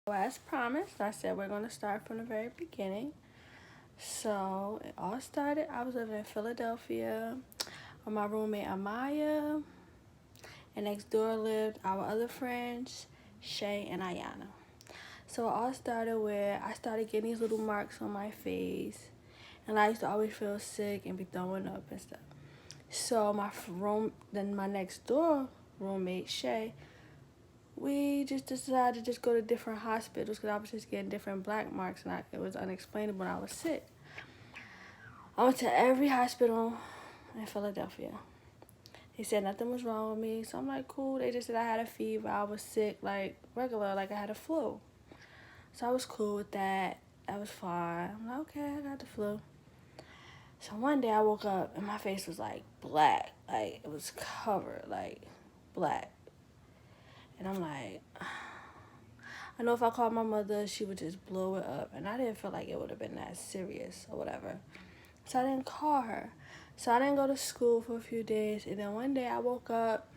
As promised, I said we're going to start from the very beginning. So it all started, I was living in Philadelphia with my roommate Amaya, and next door lived our other friends, Shay and Ayana. So it all started where I started getting these little marks on my face, and I used to always feel sick and be throwing up and stuff. So my next door roommate, Shay, we just decided to just go to different hospitals because I was just getting different black marks, and it was unexplainable when I was sick. I went to every hospital in Philadelphia. They said nothing was wrong with me, so I'm like, cool. They just said I had a fever, I was sick, like regular, like I had a flu. So I was cool with that. That was fine. I'm like, okay, I got the flu. So one day I woke up and my face was like black, like it was covered, like black. And I'm like, I know if I called my mother, she would just blow it up. And I didn't feel like it would have been that serious or whatever. So I didn't call her. So I didn't go to school for a few days. And then one day I woke up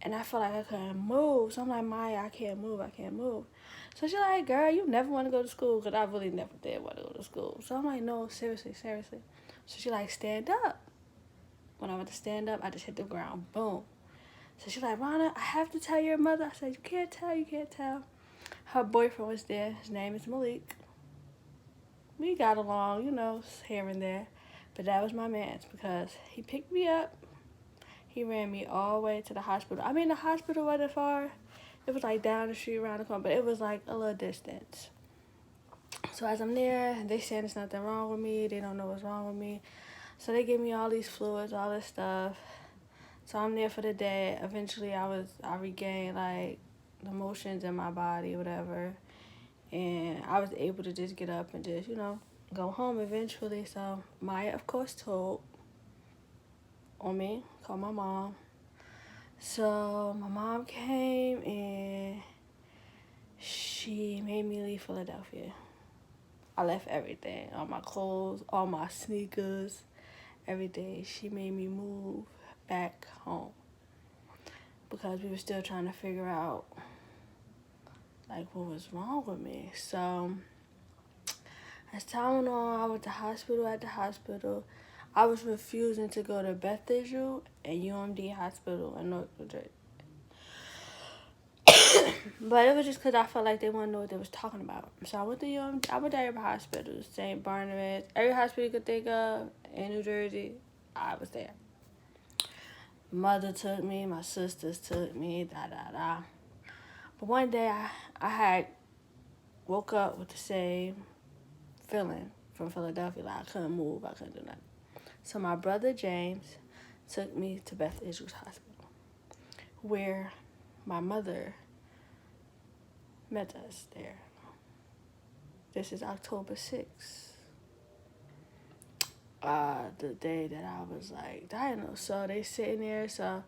and I felt like I couldn't move. So I'm like, Maya, I can't move. I can't move. So she's like, girl, you never want to go to school. Because I really never did want to go to school. So I'm like, no, seriously, seriously. So she like, stand up. When I went to stand up, I just hit the ground. Boom. So she's like, Ronna, I have to tell your mother. I said, you can't tell, you can't tell. Her boyfriend was there. His name is Malik. We got along, here and there. But that was my man's because he picked me up. He ran me all the way to the hospital. I mean, the hospital wasn't far. It was like down the street, around the corner, but it was like a little distance. So as I'm there, they saying there's nothing wrong with me. They don't know what's wrong with me. So they give me all these fluids, all this stuff. So I'm there for the day. Eventually, I regained like the motions in my body, whatever, and I was able to just get up and just go home eventually. So Maya, of course, told on me, called my mom. So my mom came and she made me leave Philadelphia. I left everything, all my clothes, all my sneakers, everything. She made me move back home because we were still trying to figure out like what was wrong with me. So as time went on, I went to hospital at the hospital. I was refusing to go to Beth Israel and UMD Hospital in North New Jersey. But it was just because I felt like they wanted to know what they was talking about. So I went to I went to every hospital, St. Barnabas, every hospital you could think of in New Jersey, I was there. Mother took me, my sisters took me, da da da. But one day I had woke up with the same feeling from Philadelphia, like I couldn't move, I couldn't do nothing. So my brother James took me to Beth Israel's Hospital, where my mother met us there. This is October 6th. The day that I was like diagnosed. So they sitting there, so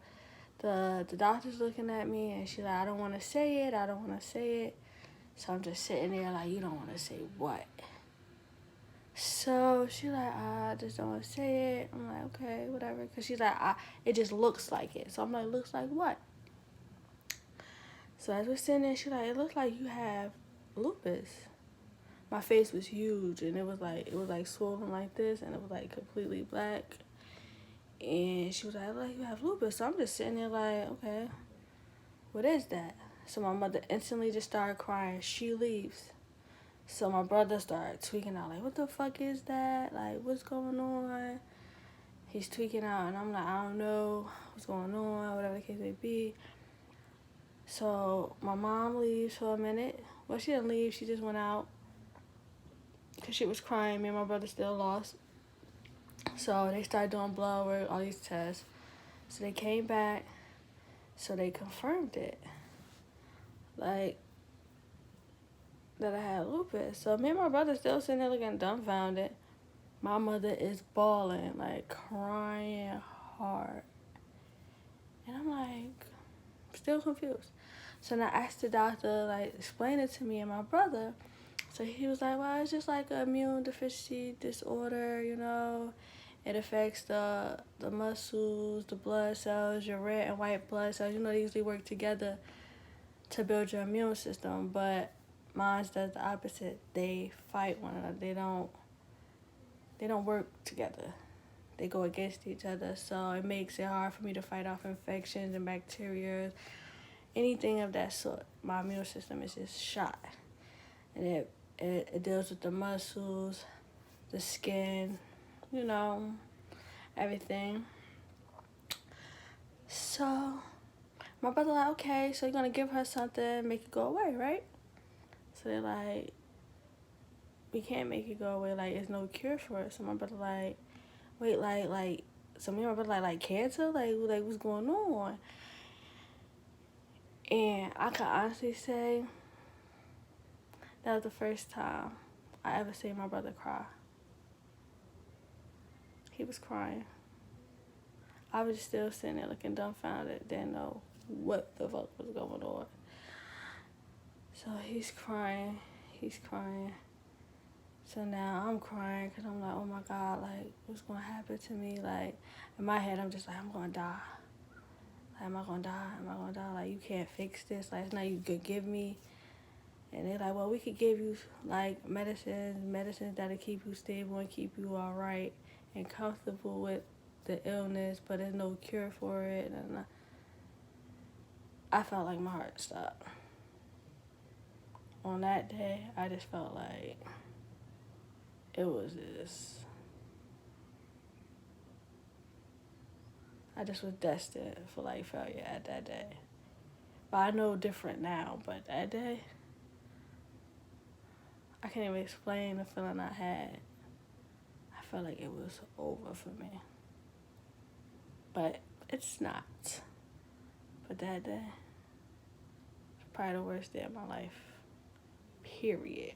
the doctor's looking at me and she's like, I don't wanna say it, I don't wanna say it. So I'm just sitting there like, you don't wanna say what? So she's like, I just don't wanna say it. I'm like, okay, whatever. Cause she's like, it just looks like it. So I'm like, looks like what? So as we're sitting there, she's like, it looks like you have lupus. My face was huge and it was like swollen like this and it was like completely black. And she was like, you have lupus. So I'm just sitting there like, okay, what is that? So my mother instantly just started crying. She leaves. So my brother started tweaking out, like, what the fuck is that? Like, what's going on? He's tweaking out, and I'm like, I don't know what's going on, whatever the case may be. So my mom leaves for a minute. Well, she didn't leave. She just went out because she was crying. Me and my brother still lost. So they started doing blood work, all these tests. So they came back. So they confirmed it. Like, that I had lupus. So me and my brother still sitting there looking dumbfounded. My mother is bawling, like crying hard. And I'm like, still confused. So then I asked the doctor, like, explain it to me and my brother. So he was like, well, it's just like an immune deficiency disorder, It affects the muscles, the blood cells, your red and white blood cells. They usually work together to build your immune system, but mine does the opposite. They fight one another. They don't work together. They go against each other, so it makes it hard for me to fight off infections and bacteria, anything of that sort. My immune system is just shot, and it deals with the muscles, the skin, you know, everything. So my brother like, okay, so you're gonna give her something, make it go away, right? So they're like, we can't make it go away. Like, there's no cure for it. So my brother like, wait, so me and my brother like cancer, like what's going on? And I can honestly say that was the first time I ever seen my brother cry. He was crying. I was still sitting there looking dumbfounded, didn't know what the fuck was going on. So he's crying. So now I'm crying because I'm like, oh my God, like, what's going to happen to me? Like, in my head, I'm just like, I'm going to die. Like, am I going to die? Like, you can't fix this. Like, it's not you could give me. And they're like, well, we could give you, like, medicines that'll keep you stable and keep you all right and comfortable with the illness, but there's no cure for it. And I felt like my heart stopped. On that day, I just felt like it was just, I just was destined for like failure at that day. But I know different now, but that day, I can't even explain the feeling I had. I felt like it was over for me. But it's not. But that day, it's probably the worst day of my life. Period.